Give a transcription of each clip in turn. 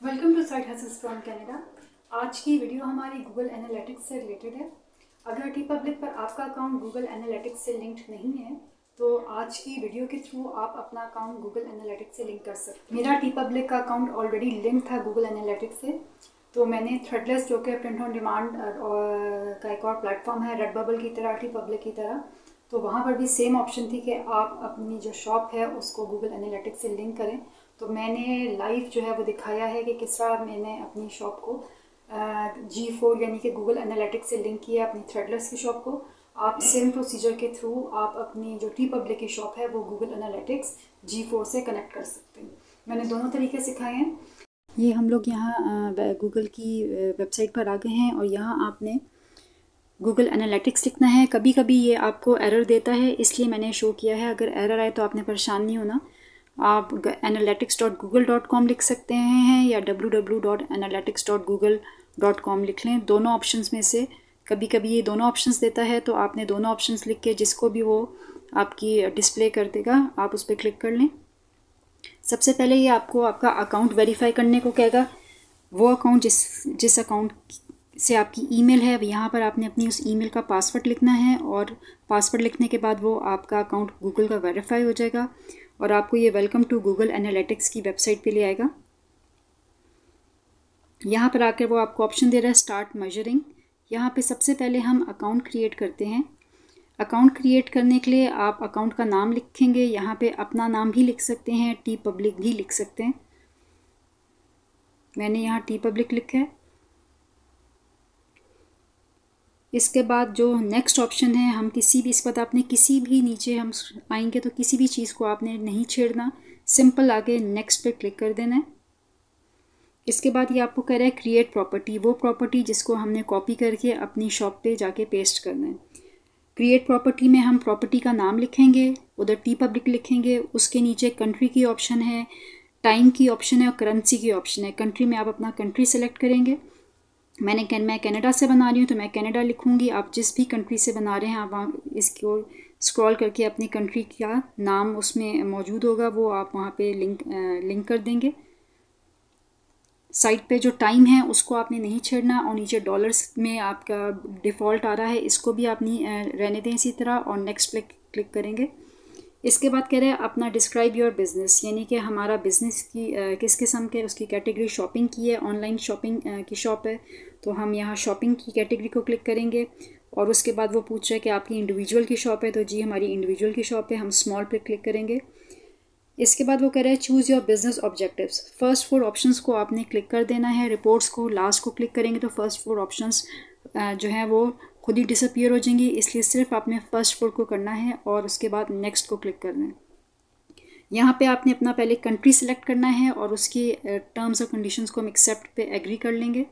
Welcome to side hustles from Canada. आज की video हमारी गूगल एनालिटिक्स से रिलेटेड है। अगर टी पब्लिक पर आपका अकाउंट गूगल एनालिटिक्स से लिंक्ड नहीं है तो आज की वीडियो के थ्रू आप अपना अकाउंट गूगल एनालिटिक्स से लिंक कर सकते हैं। मेरा टी पब्लिक का अकाउंट ऑलरेडी लिंक था गूगल एनालिटिक्स से, तो मैंने थ्रेडलेस जो कि प्रिंट ऑन डिमांड का एक और प्लेटफॉर्म है रेडबबल की तरह, टी पब्लिक की तरह, तो वहाँ पर भी सेम ऑप्शन थी कि आप अपनी जो शॉप है उसको गूगल एनालिटिक्स से लिंक करें। तो मैंने लाइव जो है वो दिखाया है कि किस तरह मैंने अपनी शॉप को G4 यानी कि गूगल एनालिटिक्स से लिंक किया अपनी थ्रेडलेस की शॉप को। आप सेम प्रोसीजर के थ्रू आप अपनी जो टी पब्लिक की शॉप है वो गूगल एनालिटिक्स G4 से कनेक्ट कर सकते हैं। मैंने दोनों तरीके सिखाए हैं। ये हम लोग यहाँ गूगल की वेबसाइट पर आ गए हैं और यहाँ आपने गूगल एनालिटिक्स लिखना है। कभी कभी ये आपको एरर देता है, इसलिए मैंने शो किया है। अगर एरर आए तो आपने परेशान नहीं होना। आप analytics.google.com लिख सकते हैं या www.analytics.google.com लिख लें। दोनों ऑप्शंस में से कभी कभी ये दोनों ऑप्शंस देता है, तो आपने दोनों ऑप्शंस लिख के जिसको भी वो आपकी डिस्प्ले कर देगा आप उस पर क्लिक कर लें। सबसे पहले ये आपको आपका अकाउंट वेरीफाई करने को कहेगा। वो अकाउंट जिस अकाउंट से आपकी ईमेल है यहाँ पर आपने अपनी उस ईमेल का पासवर्ड लिखना है और पासवर्ड लिखने के बाद वो आपका अकाउंट गूगल का वेरीफाई हो जाएगा और आपको ये वेलकम टू गूगल एनालिटिक्स की वेबसाइट पे ले आएगा। यहाँ पर आकर वो आपको ऑप्शन दे रहा है स्टार्ट मेजरिंग। यहाँ पे सबसे पहले हम अकाउंट क्रिएट करते हैं। अकाउंट क्रिएट करने के लिए आप अकाउंट का नाम लिखेंगे। यहाँ पे अपना नाम भी लिख सकते हैं, टी पब्लिक भी लिख सकते हैं। मैंने यहाँ टी पब्लिक लिखा है। इसके बाद जो नेक्स्ट ऑप्शन है, हम किसी भी इस पर आपने किसी भी नीचे हम आएंगे तो किसी भी चीज़ को आपने नहीं छेड़ना, सिंपल आगे नेक्स्ट पे क्लिक कर देना है। इसके बाद ये आपको कह रहा है क्रिएट प्रॉपर्टी, वो प्रॉपर्टी जिसको हमने कॉपी करके अपनी शॉप पे जाके पेस्ट करना है। क्रिएट प्रॉपर्टी में हम प्रॉपर्टी का नाम लिखेंगे, उधर टी पब्लिक लिखेंगे, उसके नीचे कंट्री की ऑप्शन है, टाइम की ऑप्शन है और करेंसी की ऑप्शन है। कंट्री में आप अपना कंट्री सेलेक्ट करेंगे। मैं कनाडा से बना रही हूँ तो मैं कनाडा लिखूँगी। आप जिस भी कंट्री से बना रहे हैं आप वहाँ इसको स्क्रॉल करके अपनी कंट्री का नाम उसमें मौजूद होगा, वो आप वहाँ पे लिंक कर देंगे। साइड पे जो टाइम है उसको आपने नहीं छेड़ना और नीचे डॉलर्स में आपका डिफ़ॉल्ट आ रहा है, इसको भी आप नहीं रहने दें इसी तरह और नेक्स्ट पे क्लिक करेंगे। इसके बाद कह रहे हैं अपना डिस्क्राइब योर बिज़नेस, यानी कि हमारा बिज़नेस की किस किस्म के उसकी कैटेगरी शॉपिंग की है, ऑनलाइन शॉपिंग की शॉप है तो हम यहाँ शॉपिंग की कैटेगरी को क्लिक करेंगे। और उसके बाद वो पूछ रहा है कि आपकी इंडिविजुअल की शॉप है, तो जी हमारी इंडिविजुअल की शॉप है, हम स्मॉल पे क्लिक करेंगे। इसके बाद वो कह रहा है choose your business objectives. First 4 options को आपने क्लिक कर देना है। रिपोर्ट्स को लास्ट को क्लिक करेंगे तो फर्स्ट 4 ऑप्शंस जो हैं वो खुद ही डिसअपीयर हो जाएंगी, इसलिए सिर्फ आपने फर्स्ट 4 को करना है और उसके बाद नेक्स्ट को क्लिक करना है। यहाँ पे आपने अपना पहले कंट्री सेलेक्ट करना है और उसकी टर्म्स और कंडीशंस को हम एक्सेप्ट पे एग्री कर लेंगे।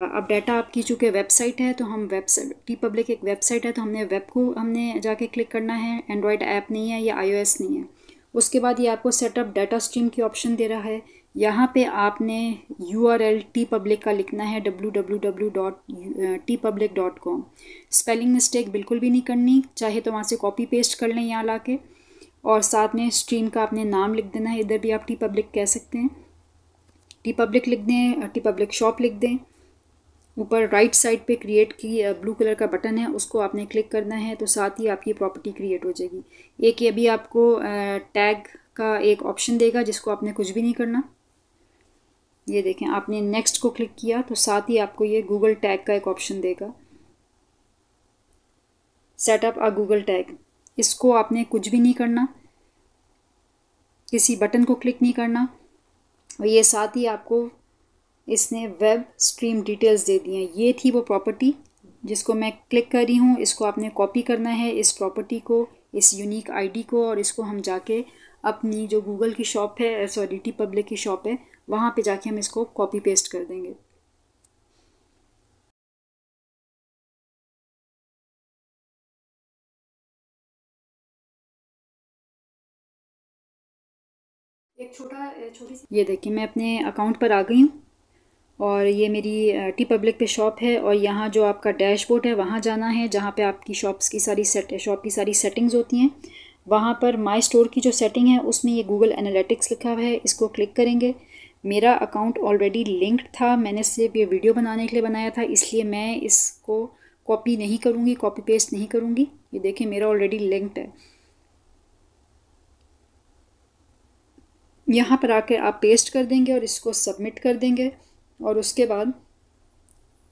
अब डाटा आपकी चूँकि वेबसाइट है तो हम वेबसाइट टी पब्लिक एक वेबसाइट है तो हमने जाके क्लिक करना है। एंड्रॉयड ऐप नहीं है या iOS नहीं है। उसके बाद ये आपको सेटअप डाटा स्ट्रीम की ऑप्शन दे रहा है। यहाँ पे आपने URL टी पब्लिक का लिखना है www.tpublic.com। स्पेलिंग मिस्टेक बिल्कुल भी नहीं करनी, चाहे तो वहाँ से कॉपी पेस्ट कर लें यहाँ ला के, और साथ में स्ट्रीम का आपने नाम लिख देना है। इधर भी आप टी पब्लिक कह सकते हैं, टी पब्लिक लिख दें, टी पब्लिक शॉप लिख दें। ऊपर राइट साइड पे क्रिएट की ब्लू कलर का बटन है, उसको आपने क्लिक करना है तो साथ ही आपकी प्रॉपर्टी क्रिएट हो जाएगी। एक ये भी आपको टैग का एक ऑप्शन देगा जिसको आपने कुछ भी नहीं करना। ये देखें, आपने नेक्स्ट को क्लिक किया तो साथ ही आपको ये गूगल टैग का एक ऑप्शन देगा, सेटअप अ गूगल टैग। इसको आपने कुछ भी नहीं करना, किसी बटन को क्लिक नहीं करना, और ये साथ ही आपको इसने वेब स्ट्रीम डिटेल्स दे दी हैं। ये थी वो प्रॉपर्टी जिसको मैं क्लिक कर रही हूँ। इसको आपने कॉपी करना है, इस प्रॉपर्टी को, इस यूनिक आईडी को, और इसको हम जाके अपनी जो गूगल की शॉप है, सॉरी टी पब्लिक की शॉप है, वहाँ पे जाके हम इसको कॉपी पेस्ट कर देंगे। एक छोटी सी ये देखिए, मैं अपने अकाउंट पर आ गई हूँ और ये मेरी टी पब्लिक पे शॉप है और यहाँ जो आपका डैशबोर्ड है वहाँ जाना है जहाँ पे आपकी शॉप की सारी सेटिंग्स होती हैं। वहाँ पर माई स्टोर की जो सेटिंग है उसमें ये गूगल एनालिटिक्स लिखा हुआ है, इसको क्लिक करेंगे। मेरा अकाउंट ऑलरेडी लिंक्ड था, मैंने सिर्फ ये वीडियो बनाने के लिए बनाया था, इसलिए मैं इसको कॉपी नहीं करूँगी, कॉपी पेस्ट नहीं करूँगी। ये देखें मेरा ऑलरेडी लिंक्ड है। यहाँ पर आकर आप पेस्ट कर देंगे और इसको सबमिट कर देंगे। और उसके बाद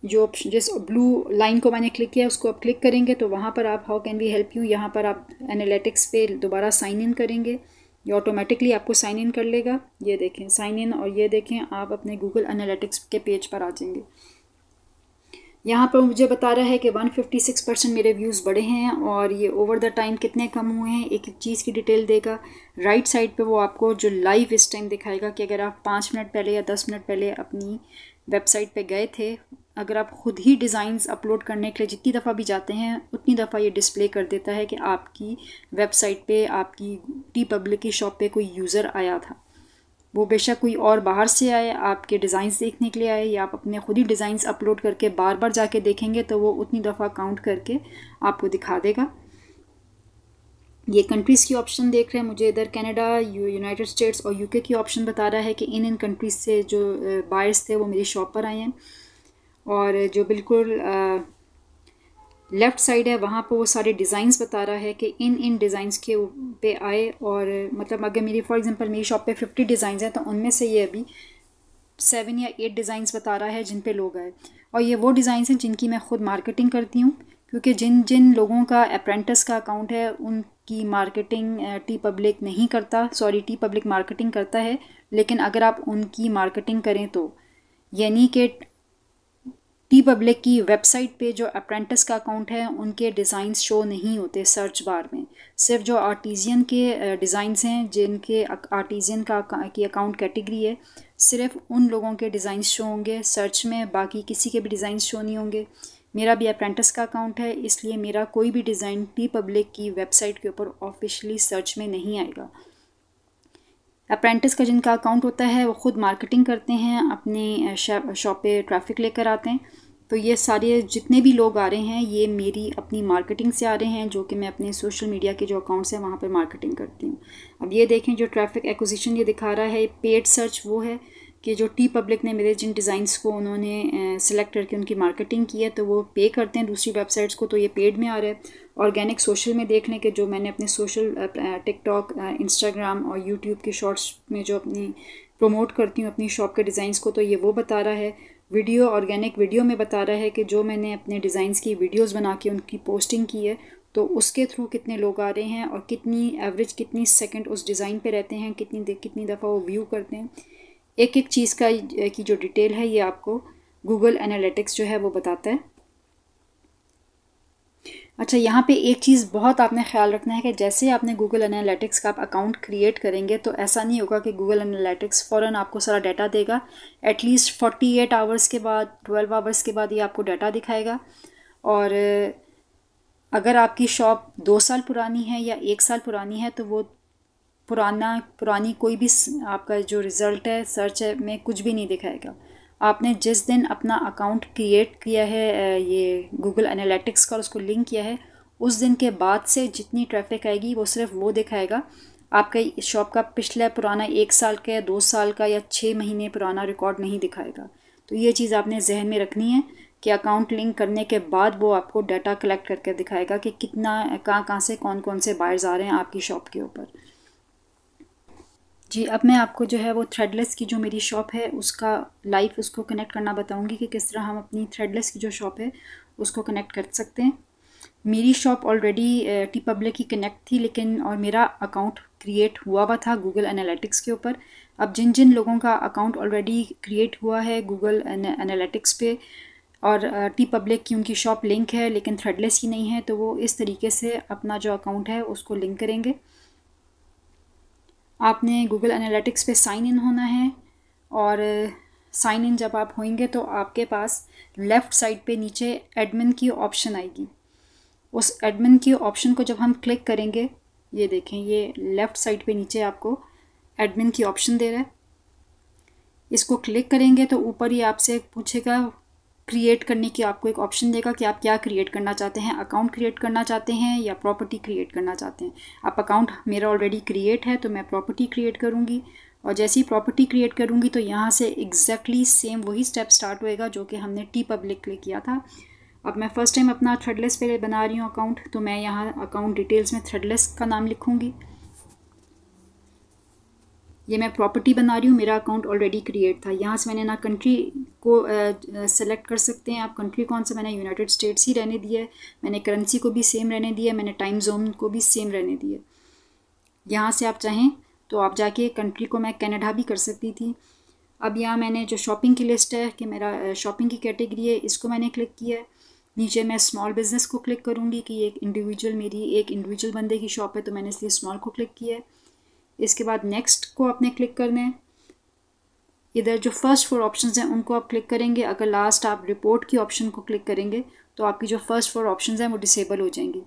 जो जिस ब्लू लाइन को मैंने क्लिक किया उसको आप क्लिक करेंगे तो वहाँ पर आप how can we help you, यहाँ पर आप एनालिटिक्स पे दोबारा साइन इन करेंगे। ये ऑटोमेटिकली आपको साइन इन कर लेगा। ये देखें साइन इन, और ये देखें आप अपने गूगल एनालिटिक्स के पेज पर आ जाएंगे। यहाँ पर मुझे बता रहा है कि 156% मेरे व्यूज़ बढ़े हैं और ये ओवर द टाइम कितने कम हुए हैं, एक एक चीज़ की डिटेल देगा। राइट साइड पे वो आपको जो लाइव इस टाइम दिखाएगा कि अगर आप 5 मिनट पहले या 10 मिनट पहले अपनी वेबसाइट पे गए थे, अगर आप ख़ुद ही डिज़ाइंस अपलोड करने के लिए जितनी दफ़ा भी जाते हैं उतनी दफ़ा ये डिस्प्ले कर देता है कि आपकी वेबसाइट पे, आपकी टी पब्लिक की शॉप पे कोई यूज़र आया था। वो बेशक कोई और बाहर से आए, आपके डिज़ाइंस देखने के लिए आए, या आप अपने खुद ही डिज़ाइंस अपलोड करके बार बार जाके देखेंगे तो वो उतनी दफ़ा काउंट करके आपको दिखा देगा। ये कंट्रीज़ की ऑप्शन देख रहे हैं, मुझे इधर कनाडा, यूनाइटेड स्टेट्स और यूके की ऑप्शन बता रहा है कि इन कंट्रीज़ से जो बायर्स थे वो मेरी शॉप पर आए हैं। और जो बिल्कुल लेफ़्ट साइड है वहाँ पर वो सारे डिज़ाइंस बता रहा है कि इन डिज़ाइंस के पे आए। और मतलब अगर मेरी फॉर एग्जांपल मेरी शॉप पे 50 डिज़ाइंस हैं तो उनमें से ये अभी 7 या 8 डिज़ाइंस बता रहा है जिन पे लोग आए। और ये वो डिज़ाइंस हैं जिनकी मैं ख़ुद मार्केटिंग करती हूँ, क्योंकि जिन जिन लोगों का अप्रेंटिस का अकाउंट है उनकी मार्केटिंग टी पब्लिक नहीं करता, सॉरी टी पब्लिक मार्केटिंग करता है। लेकिन अगर आप उनकी मार्केटिंग करें तो यानी कि टी पब्लिक की वेबसाइट पे जो अप्रेंटिस का अकाउंट है उनके डिज़ाइंस शो नहीं होते सर्च बार में। सिर्फ जो आर्टिजियन के डिज़ाइंस हैं, जिनके आर्टिजियन की अकाउंट कैटेगरी है, सिर्फ उन लोगों के डिज़ाइंस शो होंगे सर्च में, बाकी किसी के भी डिज़ाइंस शो नहीं होंगे। मेरा भी अप्रेंटिस का अकाउंट है, इसलिए मेरा कोई भी डिज़ाइन टी पब्लिक की वेबसाइट के ऊपर ऑफिशियली सर्च में नहीं आएगा। अप्रेंटिस का जिनका अकाउंट होता है वो ख़ुद मार्केटिंग करते हैं, अपने शॉप पे ट्रैफिक लेकर आते हैं। तो ये सारे जितने भी लोग आ रहे हैं ये मेरी अपनी मार्केटिंग से आ रहे हैं, जो कि मैं अपने सोशल मीडिया के जो अकाउंट्स हैं वहाँ पर मार्केटिंग करती हूँ। अब ये देखें जो ट्रैफिक एक्विजिशन ये दिखा रहा है, पेड सर्च वो है कि जो टी पब्लिक ने मेरे जिन डिज़ाइंस को उन्होंने सिलेक्ट करके उनकी मार्केटिंग की है तो वो पे करते हैं दूसरी वेबसाइट्स को, तो ये पेड में आ रहा है। ऑर्गेनिक सोशल में देख लें कि जो मैंने अपने सोशल टिकटॉक, इंस्टाग्राम और यूट्यूब के शॉर्ट्स में जो अपनी प्रमोट करती हूँ अपनी शॉप के डिज़ाइंस को, तो ये वो बता रहा है। वीडियो, ऑर्गेनिक वीडियो में बता रहा है कि जो मैंने अपने डिज़ाइंस की वीडियोस बना के उनकी पोस्टिंग की है तो उसके थ्रू कितने लोग आ रहे हैं और कितनी एवरेज कितनी सेकंड उस डिज़ाइन पे रहते हैं, कितनी दफ़ा वो व्यू करते हैं। एक एक चीज़ की जो डिटेल है ये आपको गूगल एनालिटिक्स जो है वो बताता है। अच्छा, यहाँ पे एक चीज़ बहुत आपने ख्याल रखना है कि जैसे आपने गूगल एनालिटिक्स का आप अकाउंट क्रिएट करेंगे तो ऐसा नहीं होगा कि गूगल एनालिटिक्स फ़ौरन आपको सारा डाटा देगा। एटलीस्ट 48 आवर्स के बाद, 12 आवर्स के बाद ये आपको डाटा दिखाएगा। और अगर आपकी शॉप 2 साल पुरानी है या 1 साल पुरानी है तो वो पुरानी कोई भी आपका जो रिज़ल्ट है सर्च है में कुछ भी नहीं दिखाएगा। आपने जिस दिन अपना अकाउंट क्रिएट किया है ये गूगल एनालिटिक्स का और उसको लिंक किया है, उस दिन के बाद से जितनी ट्रैफिक आएगी वो सिर्फ वो दिखाएगा। आपका शॉप का पिछला पुराना 1 साल का या 2 साल का या 6 महीने पुराना रिकॉर्ड नहीं दिखाएगा। तो ये चीज़ आपने जहन में रखनी है कि अकाउंट लिंक करने के बाद वो आपको डाटा कलेक्ट करके दिखाएगा कि कितना कहाँ से कौन से बायर्स आ रहे हैं आपकी शॉप के ऊपर। जी, अब मैं आपको जो है वो थ्रेडलेस की जो मेरी शॉप है उसका लाइव उसको कनेक्ट करना बताऊंगी कि किस तरह हम अपनी थ्रेडलेस की जो शॉप है उसको कनेक्ट कर सकते हैं। मेरी शॉप ऑलरेडी टी पब्लिक की कनेक्ट थी, लेकिन और मेरा अकाउंट क्रिएट हुआ था गूगल एनालिटिक्स के ऊपर। अब जिन जिन लोगों का अकाउंट ऑलरेडी क्रिएट हुआ है गूगल एनालिटिक्स पे और टी पब्लिक की उनकी शॉप लिंक है लेकिन थ्रेडलेस की नहीं है, तो वो इस तरीके से अपना जो अकाउंट है उसको लिंक करेंगे। आपने गूगल एनालिटिक्स पे साइन इन होना है और साइन इन जब आप होंगे तो आपके पास लेफ़्ट साइड पे नीचे एडमिन की ऑप्शन आएगी। उस एडमिन की ऑप्शन को जब हम क्लिक करेंगे, ये देखें ये लेफ़्ट साइड पे नीचे आपको एडमिन की ऑप्शन दे रहा है। इसको क्लिक करेंगे तो ऊपर ही आपसे पूछेगा क्रिएट करने की आपको एक ऑप्शन देगा कि आप क्या क्रिएट करना चाहते हैं, अकाउंट क्रिएट करना चाहते हैं या प्रॉपर्टी क्रिएट करना चाहते हैं। आप अकाउंट मेरा ऑलरेडी क्रिएट है तो मैं प्रॉपर्टी क्रिएट करूँगी, और जैसे ही प्रॉपर्टी क्रिएट करूँगी तो यहाँ से एग्जैक्टली सेम वही स्टेप स्टार्ट होएगा जो कि हमने टी पब्लिक के लिए किया था। अब मैं फ़र्स्ट टाइम अपना थ्रेडलेस पे बना रही हूँ अकाउंट, तो मैं यहाँ अकाउंट डिटेल्स में थ्रेडलेस का नाम लिखूँगी। ये मैं प्रॉपर्टी बना रही हूँ, मेरा अकाउंट ऑलरेडी क्रिएट था। यहाँ से मैंने ना कंट्री को सेलेक्ट कर सकते हैं आप, कंट्री कौन सा, मैंने यूनाइटेड स्टेट्स ही रहने दिया है। मैंने करेंसी को भी सेम रहने दिया है, मैंने टाइम जोन को भी सेम रहने दिया। यहाँ से आप चाहें तो आप जाके कंट्री को मैं कनाडा भी कर सकती थी। अब यहाँ मैंने जो शॉपिंग की लिस्ट है कि मेरा शॉपिंग की कैटेगरी है, इसको मैंने क्लिक किया है। नीचे मैं स्मॉल बिज़नेस को क्लिक करूँगी कि एक इंडिविजुअल बंदे की शॉप है, तो मैंने इसलिए स्मॉल को क्लिक किया है। इसके बाद नेक्स्ट को आपने क्लिक करना है। इधर जो फर्स्ट 4 ऑप्शंस हैं उनको आप क्लिक करेंगे। अगर लास्ट आप रिपोर्ट की ऑप्शन को क्लिक करेंगे तो आपकी जो फर्स्ट 4 ऑप्शंस हैं वो डिसेबल हो जाएंगी।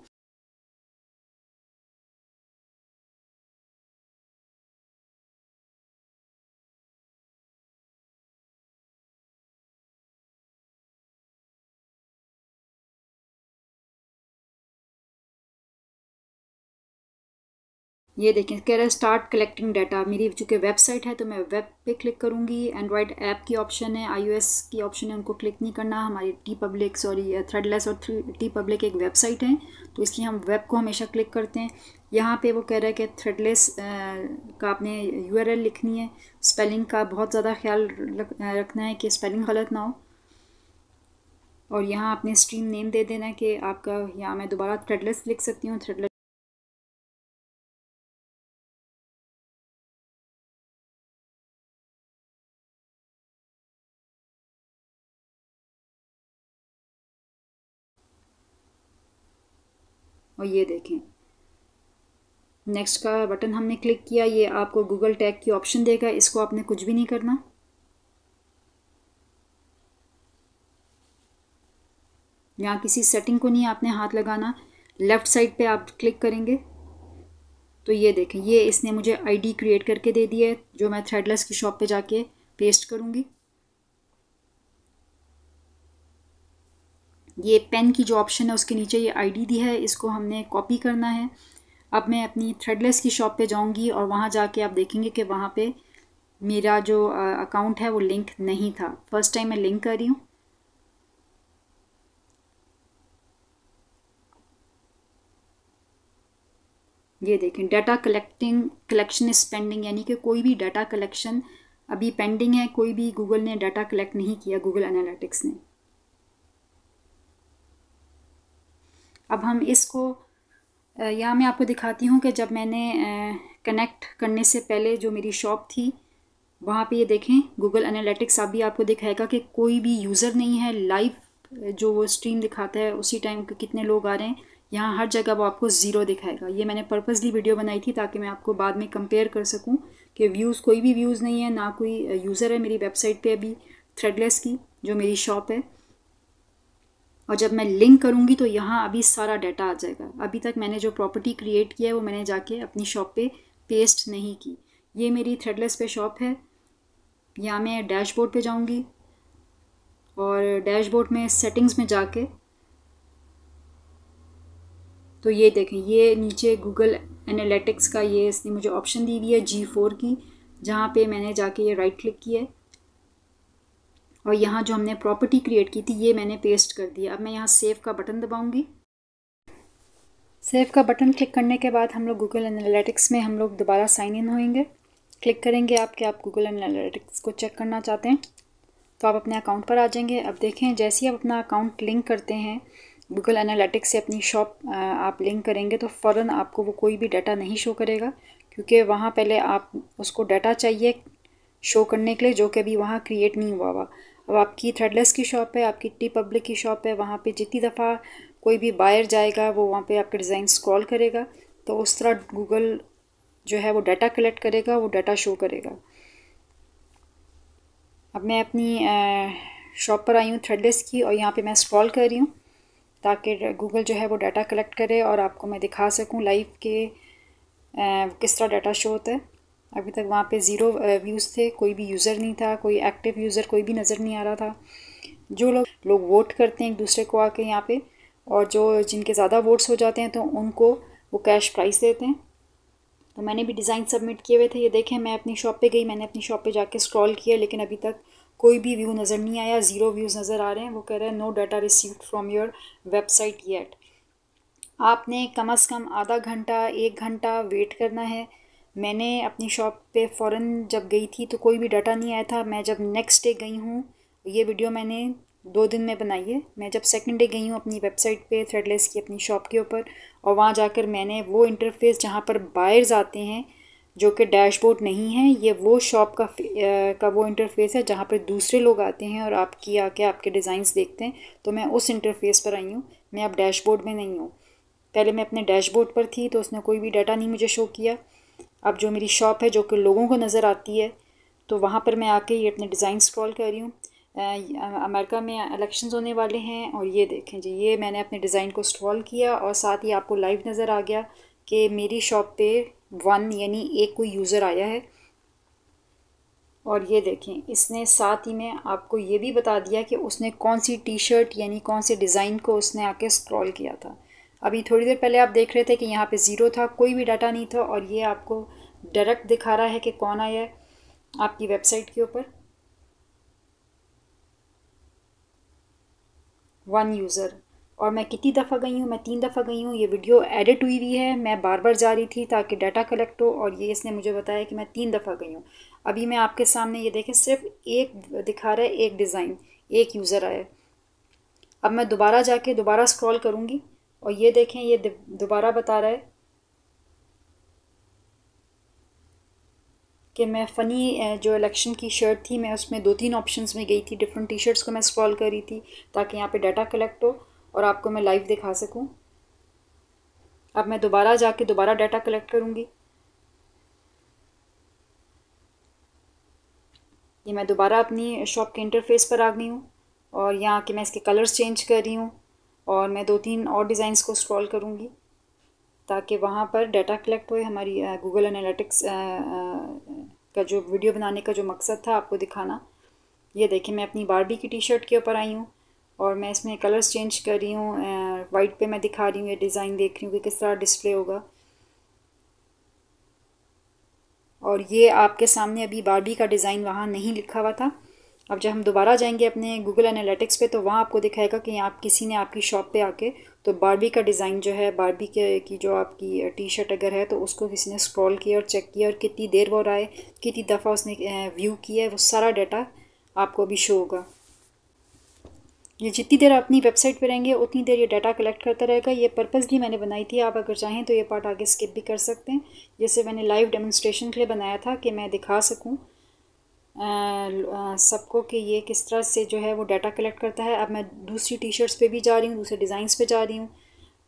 ये देखें कह रहा है स्टार्ट कलेक्टिंग डाटा। मेरी चूँकि वेबसाइट है तो मैं वेब पे क्लिक करूँगी। एंड्रॉयड ऐप की ऑप्शन है, iOS की ऑप्शन है, उनको क्लिक नहीं करना। हमारी थ्रेडलेस और टी पब्लिक एक वेबसाइट है, तो इसलिए हम वेब को हमेशा क्लिक करते हैं। यहाँ पे वो कह रहा है कि थ्रेडलेस का आपने URL लिखनी है। स्पेलिंग का बहुत ज़्यादा ख्याल रखना है कि स्पेलिंग गलत ना हो। और यहाँ आपने स्ट्रीम नेम दे देना है कि आपका, यहाँ मैं दोबारा थ्रेडलेस लिख सकती हूँ, थ्रेडलेस। और ये देखें नेक्स्ट का बटन हमने क्लिक किया, ये आपको गूगल टैग की ऑप्शन देगा। इसको आपने कुछ भी नहीं करना। यहाँ किसी सेटिंग को नहीं आपने हाथ लगाना। लेफ़्ट साइड पे आप क्लिक करेंगे तो ये देखें, ये इसने मुझे आईडी क्रिएट करके दे दी है जो मैं थ्रेडलेस की शॉप पे जाके पेस्ट करूँगी। ये पेन की जो ऑप्शन है उसके नीचे ये आईडी दी है, इसको हमने कॉपी करना है। अब मैं अपनी थ्रेडलेस की शॉप पे जाऊँगी और वहाँ जाके आप देखेंगे कि वहाँ पे मेरा जो अकाउंट है वो लिंक नहीं था। फर्स्ट टाइम मैं लिंक कर रही हूँ। ये देखें डाटा कलेक्शन इज पेंडिंग, यानी कि कोई भी डाटा कलेक्शन अभी पेंडिंग है। कोई भी गूगल ने डाटा कलेक्ट नहीं किया, गूगल एनालिटिक्स ने। अब हम इसको यहाँ मैं आपको दिखाती हूँ कि जब मैंने कनेक्ट करने से पहले जो मेरी शॉप थी वहाँ पे ये देखें गूगल एनालिटिक्स अभी आपको दिखाएगा कि कोई भी यूज़र नहीं है। लाइव जो वो स्ट्रीम दिखाता है उसी टाइम के कितने लोग आ रहे हैं, यहाँ हर जगह वो आपको ज़ीरो दिखाएगा। ये मैंने पर्पसली वीडियो बनाई थी ताकि मैं आपको बाद में कंपेयर कर सकूँ कि व्यूज़, कोई भी व्यूज़ नहीं है, ना कोई यूज़र है मेरी वेबसाइट पे अभी थ्रेडलेस की जो मेरी शॉप है। और जब मैं लिंक करूँगी तो यहाँ अभी सारा डाटा आ जाएगा। अभी तक मैंने जो प्रॉपर्टी क्रिएट किया है वो मैंने जाके अपनी शॉप पे पेस्ट नहीं की। ये मेरी थ्रेडलेस पे शॉप है। यहाँ मैं डैशबोर्ड पे जाऊँगी और डैशबोर्ड में सेटिंग्स में जाके तो ये देखें, ये नीचे गूगल एनालिटिक्स का ये इसने मुझे ऑप्शन दी हुई है G4 की, जहाँ पे मैंने जाके ये राइट क्लिक किया है और यहाँ जो हमने प्रॉपर्टी क्रिएट की थी ये मैंने पेस्ट कर दिया। अब मैं यहाँ सेव का बटन दबाऊँगी। सेव का बटन क्लिक करने के बाद हम लोग गूगल एनालिटिक्स में हम लोग दोबारा साइन इन होएंगे। क्लिक करेंगे आप कि आप गूगल एनालिटिक्स को चेक करना चाहते हैं तो आप अपने अकाउंट पर आ जाएंगे। अब देखें जैसे ही आप अपना अकाउंट लिंक करते हैं गूगल एनालिटिक्स से अपनी शॉप आप लिंक करेंगे तो फ़ौरन आपको वो कोई भी डाटा नहीं शो करेगा, क्योंकि वहाँ पहले आप उसको डाटा चाहिए शो करने के लिए जो कि अभी वहाँ क्रिएट नहीं हुआ हुआ। अब आपकी थ्रेडलेस की शॉप है, आपकी टी पब्लिक की शॉप है, वहाँ पे जितनी दफ़ा कोई भी बायर जाएगा वो वहाँ पे आपके डिज़ाइन स्क्रॉल करेगा तो उस तरह गूगल जो है वो डाटा कलेक्ट करेगा, वो डाटा शो करेगा। अब मैं अपनी शॉप पर आई हूँ थ्रेडलेस की और यहाँ पे मैं स्क्रॉल कर रही हूँ ताकि गूगल जो है वो डाटा कलेक्ट करे और आपको मैं दिखा सकूँ लाइव के किस तरह डाटा शो होता है। अभी तक वहाँ पे ज़ीरो व्यूज़ थे, कोई भी यूज़र नहीं था, कोई एक्टिव यूज़र कोई भी नज़र नहीं आ रहा था। जो लोग वोट करते हैं एक दूसरे को आके यहाँ पे, और जो जिनके ज़्यादा वोट्स हो जाते हैं तो उनको वो कैश प्राइस देते हैं। तो मैंने भी डिज़ाइन सबमिट किए हुए थे। ये देखें, मैं अपनी शॉप पे गई, मैंने अपनी शॉप पे जाके स्क्रॉल किया, लेकिन अभी तक कोई भी व्यू नज़र नहीं आया, 0 व्यूज़ नज़र आ रहे हैं। वो कह रहे हैं no data received from your website yet. आपने कम से कम आधा घंटा 1 घंटा वेट करना है। मैंने अपनी शॉप पे फ़ौरन जब गई थी तो कोई भी डाटा नहीं आया था। मैं जब नेक्स्ट डे गई हूँ, ये वीडियो मैंने 2 दिन में बनाई है। मैं जब सेकंड डे गई हूँ अपनी वेबसाइट पे थ्रेडलेस की अपनी शॉप के ऊपर, और वहाँ जाकर मैंने वो इंटरफेस जहाँ पर बायर्स आते हैं, जो कि डैशबोर्ड नहीं है, ये वो शॉप का वो इंटरफेस है जहाँ पर दूसरे लोग आते हैं और आपकी आके आपके डिज़ाइंस देखते हैं। तो मैं उस इंटरफेस पर आई हूँ, मैं अब डैशबोर्ड में नहीं हूँ। पहले मैं अपने डैशबोर्ड पर थी तो उसने कोई भी डाटा नहीं मुझे शो किया। अब जो मेरी शॉप है जो कि लोगों को नज़र आती है, तो वहाँ पर मैं आके ये अपने डिज़ाइन स्क्रॉल कर रही हूँ। अमेरिका में इलेक्शंस होने वाले हैं, और ये देखें जी, ये मैंने अपने डिज़ाइन को स्क्रॉल किया और साथ ही आपको लाइव नज़र आ गया कि मेरी शॉप पे 1 यानी एक कोई यूज़र आया है। और ये देखें, इसने साथ ही में आपको ये भी बता दिया कि उसने कौन सी टी शर्ट यानी कौन से डिज़ाइन को उसने आके स्क्रॉल किया था। अभी थोड़ी देर पहले आप देख रहे थे कि यहाँ पे 0 था, कोई भी डाटा नहीं था, और ये आपको डायरेक्ट दिखा रहा है कि कौन आया है आपकी वेबसाइट के ऊपर। 1 यूज़र। और मैं कितनी दफ़ा गई हूँ? मैं 3 दफ़ा गई हूँ। ये वीडियो एडिट हुई हुई है, मैं बार बार जा रही थी ताकि डाटा कलेक्ट हो, और ये इसने मुझे बताया कि मैं 3 दफ़ा गई हूँ। अभी मैं आपके सामने ये देखें, सिर्फ एक दिखा रहा है, एक डिज़ाइन, एक यूज़र आया। अब मैं दोबारा जाके दोबारा स्क्रॉल करूँगी, और ये देखें, ये दोबारा बता रहा है कि मैं फ़नी जो इलेक्शन की शर्ट थी, मैं उसमें 2-3 ऑप्शंस में गई थी, डिफरेंट टी शर्ट्स को मैं स्क्रॉल कर रही थी ताकि यहाँ पे डाटा कलेक्ट हो और आपको मैं लाइव दिखा सकूँ। अब मैं दोबारा जाके दोबारा डाटा कलेक्ट करूँगी। ये मैं दोबारा अपनी शॉप के इंटरफेस पर आ गई हूँ, और यहाँ के मैं इसके कलर्स चेंज कर रही हूँ, और मैं 2-3 और डिज़ाइंस को स्क्रॉल करूँगी ताकि वहाँ पर डाटा कलेक्ट होए। हमारी गूगल एनालिटिक्स का जो वीडियो बनाने का जो मकसद था आपको दिखाना। ये देखिए, मैं अपनी बारबी की टी शर्ट के ऊपर आई हूँ, और मैं इसमें कलर्स चेंज कर रही हूँ। वाइट पे मैं दिखा रही हूँ, ये डिज़ाइन देख रही हूँ कि किस तरह डिस्प्ले होगा। और ये आपके सामने अभी बारबी का डिज़ाइन वहाँ नहीं लिखा हुआ था। अब जब हम दोबारा जाएंगे अपने गूगल एनालिटिक्स पे, तो वहाँ आपको दिखाएगा कि आप किसी ने आपकी शॉप पे आके तो बारबी का डिज़ाइन जो है, बारबी के की जो आपकी टी शर्ट अगर है तो उसको किसी ने स्क्रॉल किया और चेक किया, और कितनी देर वो रहा है, कितनी दफ़ा उसने व्यू किया है, वो सारा डाटा आपको अभी शो होगा। ये जितनी देर अपनी वेबसाइट पे रहेंगे उतनी देर ये डाटा कलेक्ट करता रहेगा। ये पर्पसली मैंने बनाई थी, आप अगर चाहें तो ये पार्ट आगे स्किप भी कर सकते हैं। जैसे मैंने लाइव डेमोन्स्ट्रेशन के लिए बनाया था कि मैं दिखा सकूं सबको कि ये किस तरह से जो है वो डाटा कलेक्ट करता है। अब मैं दूसरी टी शर्ट्स पे भी जा रही हूँ, दूसरे डिज़ाइंस पे जा रही हूँ।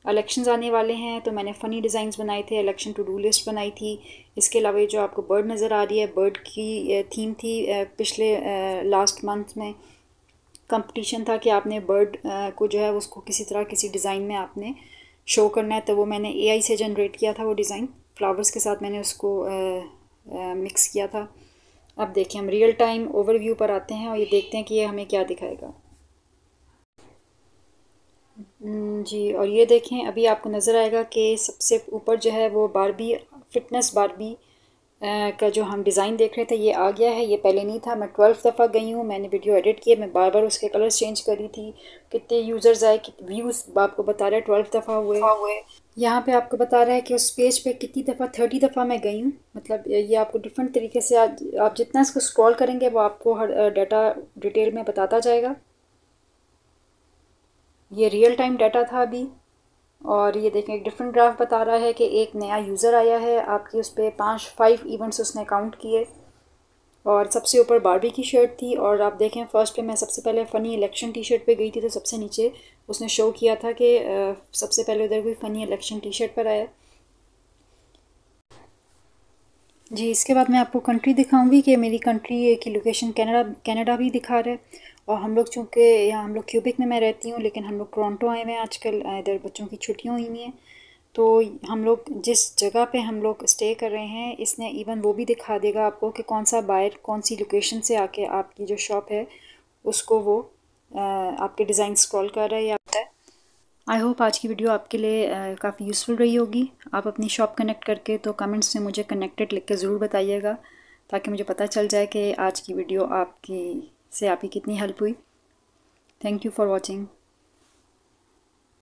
इलेक्शंस आने वाले हैं तो मैंने फ़नी डिज़ाइंस बनाए थे, इलेक्शन टू डू लिस्ट बनाई थी। इसके अलावा ये जो आपको बर्ड नज़र आ रही है, बर्ड की थीम थी। पिछले लास्ट मंथ में कंपटीशन था कि आपने बर्ड को जो है उसको किसी तरह किसी डिज़ाइन में आपने शो करना है। तो वो मैंने एआई से जनरेट किया था, वो डिज़ाइन फ्लावर्स के साथ मैंने उसको मिक्स किया था। अब देखिए, हम रियल टाइम ओवरव्यू पर आते हैं और ये देखते हैं कि ये हमें क्या दिखाएगा। जी, और ये देखें, अभी आपको नज़र आएगा कि सबसे ऊपर जो है वो बारबी फिटनेस बारबी का जो हम डिज़ाइन देख रहे थे ये आ गया है। ये पहले नहीं था। मैं 12 दफ़ा गई हूँ, मैंने वीडियो एडिट किए, मैं बार बार उसके कलर्स चेंज करी थी। कितने यूज़र्स आए, कितने व्यूज़ आपको बता रहा है, 12 दफ़ा हुए। यहाँ पे आपको बता रहा है कि उस पेज पे कितनी दफ़ा, 30 दफ़ा मैं गई हूँ। मतलब ये आपको डिफरेंट तरीके से आप जितना इसको स्क्रॉल करेंगे वो आपको हर डाटा डिटेल में बताता जाएगा। ये रियल टाइम डाटा था अभी। और ये देखें, एक डिफरेंट ग्राफ बता रहा है कि एक नया यूज़र आया है आपकी, उस पर 5 इवेंट्स उसने काउंट किए, और सबसे ऊपर बारबी की शर्ट थी। और आप देखें, फर्स्ट पे मैं सबसे पहले फ़नी इलेक्शन टी शर्ट पे गई थी, तो सबसे नीचे उसने शो किया था कि सबसे पहले उधर कोई फ़नी इलेक्शन टी शर्ट पर आया। जी, इसके बाद मैं आपको कंट्री दिखाऊंगी कि मेरी कंट्री की लोकेशन कनाडा भी दिखा रहा है। और हम लोग चूँकि यहाँ हम लोग क्यूबिक में मैं रहती हूँ, लेकिन हम लोग टोरंटो आए हुए हैं आजकल, इधर बच्चों की छुट्टियाँ हुई हैं। तो हम लोग जिस जगह पे हम लोग स्टे कर रहे हैं, इसने इवन वो भी दिखा देगा आपको कि कौन सा बायर कौन सी लोकेशन से आके आपकी जो शॉप है उसको वो आपके डिज़ाइन स्क्रॉल कर रहा है या आता है। आई होप आज की वीडियो आपके लिए काफ़ी यूज़फुल रही होगी। आप अपनी शॉप कनेक्ट करके तो कमेंट्स में मुझे कनेक्टेड लिख के ज़रूर बताइएगा, ताकि मुझे पता चल जाए कि आज की वीडियो आपकी कितनी हेल्प हुई। Thank you for watching.